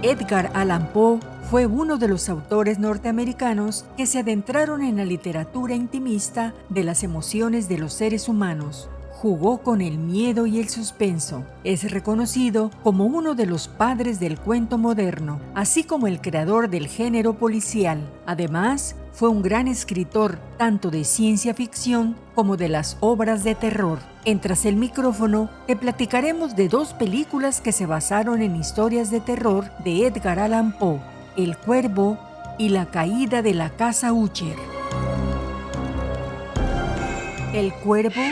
Edgar Allan Poe fue uno de los autores norteamericanos que se adentraron en la literatura intimista de las emociones de los seres humanos. Jugó con el miedo y el suspenso. Es reconocido como uno de los padres del cuento moderno, así como el creador del género policial. Además, fue un gran escritor tanto de ciencia ficción como de las obras de terror. En Tras el micrófono, te platicaremos de dos películas que se basaron en historias de terror de Edgar Allan Poe: El Cuervo y La caída de la casa Usher. El Cuervo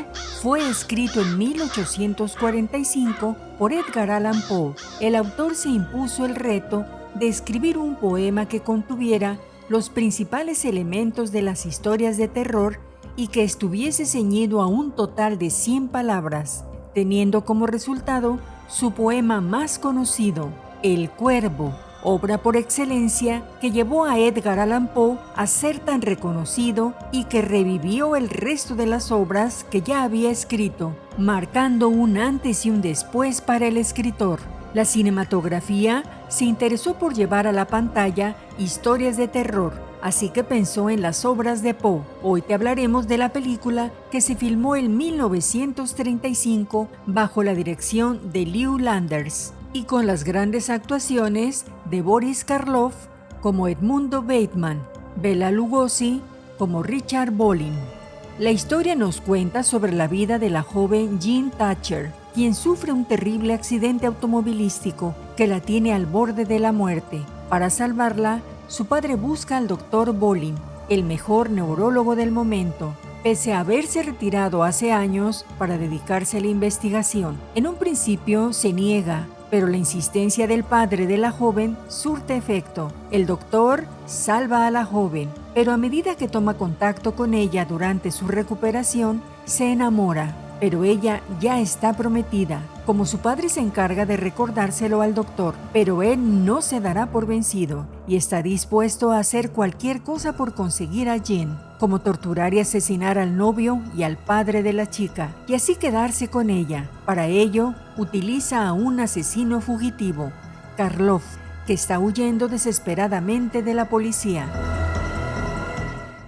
fue escrito en 1845 por Edgar Allan Poe. El autor se impuso el reto de escribir un poema que contuviera los principales elementos de las historias de terror y que estuviese ceñido a un total de 100 palabras, teniendo como resultado su poema más conocido, El Cuervo, obra por excelencia que llevó a Edgar Allan Poe a ser tan reconocido y que revivió el resto de las obras que ya había escrito, marcando un antes y un después para el escritor. La cinematografía se interesó por llevar a la pantalla historias de terror, así que pensó en las obras de Poe. Hoy te hablaremos de la película que se filmó en 1935 bajo la dirección de Lew Landers y con las grandes actuaciones de Boris Karloff como Edmundo Bateman, Bela Lugosi como Richard Bolin. La historia nos cuenta sobre la vida de la joven Jean Thatcher, quien sufre un terrible accidente automovilístico que la tiene al borde de la muerte. Para salvarla, su padre busca al doctor Bolin, el mejor neurólogo del momento, pese a haberse retirado hace años para dedicarse a la investigación. En un principio se niega, pero la insistencia del padre de la joven surte efecto. El doctor salva a la joven, pero a medida que toma contacto con ella durante su recuperación, se enamora, pero ella ya está prometida. Como su padre se encarga de recordárselo al doctor, pero él no se dará por vencido y está dispuesto a hacer cualquier cosa por conseguir a Jean, como torturar y asesinar al novio y al padre de la chica, y así quedarse con ella. Para ello, utiliza a un asesino fugitivo, Karloff, que está huyendo desesperadamente de la policía.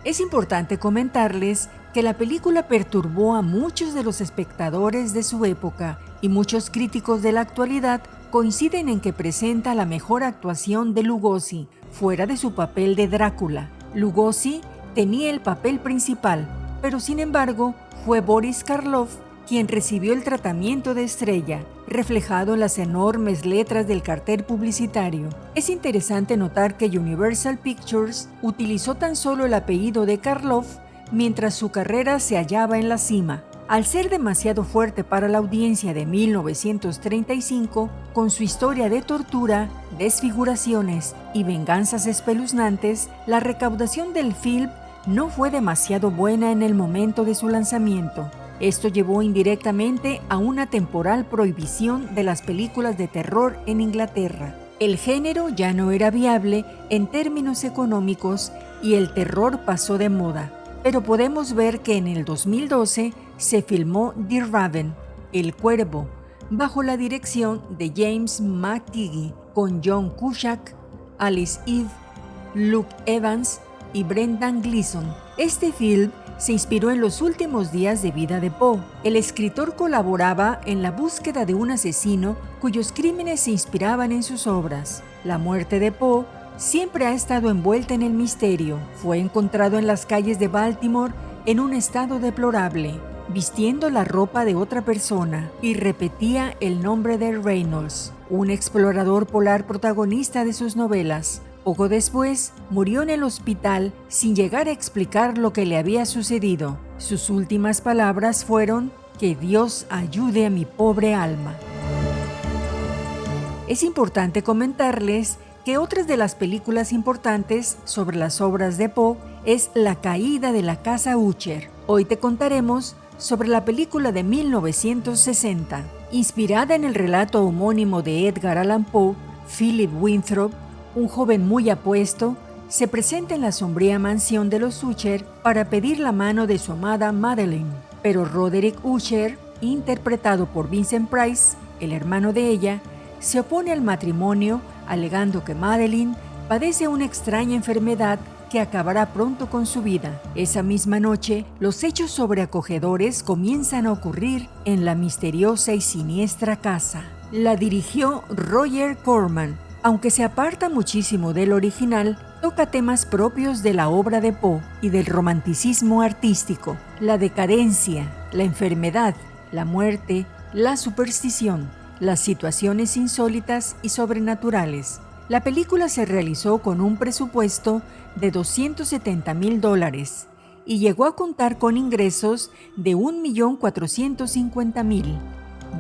Es importante comentarles que la película perturbó a muchos de los espectadores de su época y muchos críticos de la actualidad coinciden en que presenta la mejor actuación de Lugosi, fuera de su papel de Drácula. Lugosi tenía el papel principal, pero sin embargo fue Boris Karloff quien recibió el tratamiento de estrella, reflejado en las enormes letras del cartel publicitario. Es interesante notar que Universal Pictures utilizó tan solo el apellido de Karloff mientras su carrera se hallaba en la cima. Al ser demasiado fuerte para la audiencia de 1935, con su historia de tortura, desfiguraciones y venganzas espeluznantes, la recaudación del film no fue demasiado buena en el momento de su lanzamiento. Esto llevó indirectamente a una temporal prohibición de las películas de terror en Inglaterra. El género ya no era viable en términos económicos y el terror pasó de moda. Pero podemos ver que en el 2012 se filmó The Raven, El Cuervo, bajo la dirección de James McTeague, con John Cusack, Alice Eve, Luke Evans y Brendan Gleeson. Este film se inspiró en los últimos días de vida de Poe. El escritor colaboraba en la búsqueda de un asesino cuyos crímenes se inspiraban en sus obras. La muerte de Poe siempre ha estado envuelta en el misterio. Fue encontrado en las calles de Baltimore en un estado deplorable, vistiendo la ropa de otra persona, y repetía el nombre de Reynolds, un explorador polar protagonista de sus novelas. Poco después, murió en el hospital sin llegar a explicar lo que le había sucedido. Sus últimas palabras fueron: "Que Dios ayude a mi pobre alma". Es importante comentarles que otras de las películas importantes sobre las obras de Poe es La caída de la casa Usher. Hoy te contaremos sobre la película de 1960. Inspirada en el relato homónimo de Edgar Allan Poe, Philip Winthrop, un joven muy apuesto, se presenta en la sombría mansión de los Usher para pedir la mano de su amada Madeline. Pero Roderick Usher, interpretado por Vincent Price, el hermano de ella, se opone al matrimonio alegando que Madeleine padece una extraña enfermedad que acabará pronto con su vida. Esa misma noche, los hechos sobreacogedores comienzan a ocurrir en la misteriosa y siniestra casa. La dirigió Roger Corman. Aunque se aparta muchísimo del original, toca temas propios de la obra de Poe y del romanticismo artístico, la decadencia, la enfermedad, la muerte, la superstición, las situaciones insólitas y sobrenaturales. La película se realizó con un presupuesto de $270,000 y llegó a contar con ingresos de $1,450,000.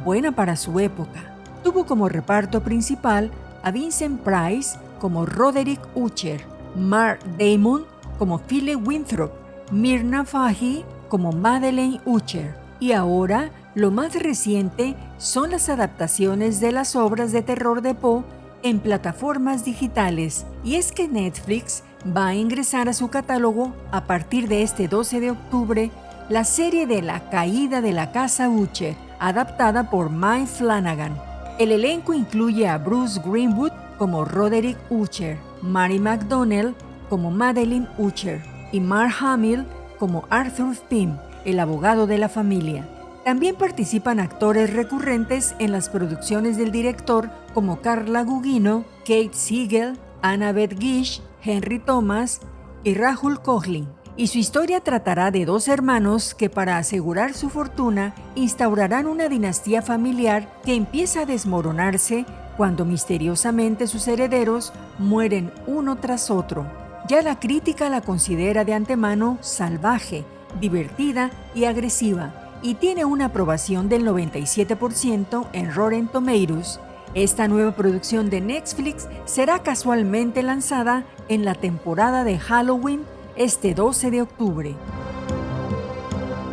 Buena para su época. Tuvo como reparto principal a Vincent Price como Roderick Usher, Mark Damon como Philip Winthrop, Myrna Fahy como Madeleine Usher. Y ahora, lo más reciente son las adaptaciones de las obras de terror de Poe en plataformas digitales. Y es que Netflix va a ingresar a su catálogo a partir de este 12 de octubre la serie de La caída de la casa Usher, adaptada por Mike Flanagan. El elenco incluye a Bruce Greenwood como Roderick Usher, Mary McDonnell como Madeleine Usher y Mark Hamill como Arthur Pym, el abogado de la familia. También participan actores recurrentes en las producciones del director como Carla Gugino, Kate Siegel, Annabeth Gish, Henry Thomas y Rahul Kohli. Y su historia tratará de dos hermanos que, para asegurar su fortuna, instaurarán una dinastía familiar que empieza a desmoronarse cuando misteriosamente sus herederos mueren uno tras otro. Ya la crítica la considera de antemano salvaje, divertida y agresiva, y tiene una aprobación del 97% en Rotten Tomatoes. Esta nueva producción de Netflix será casualmente lanzada en la temporada de Halloween este 12 de octubre.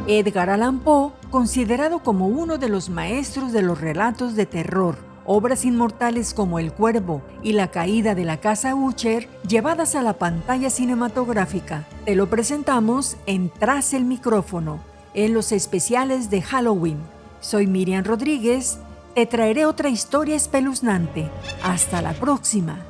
Edgar Allan Poe, considerado como uno de los maestros de los relatos de terror, obras inmortales como El Cuervo y La caída de la casa Usher, llevadas a la pantalla cinematográfica, te lo presentamos en Tras el Micrófono, en los especiales de Halloween. Soy Miriam Rodríguez, te traeré otra historia espeluznante. Hasta la próxima.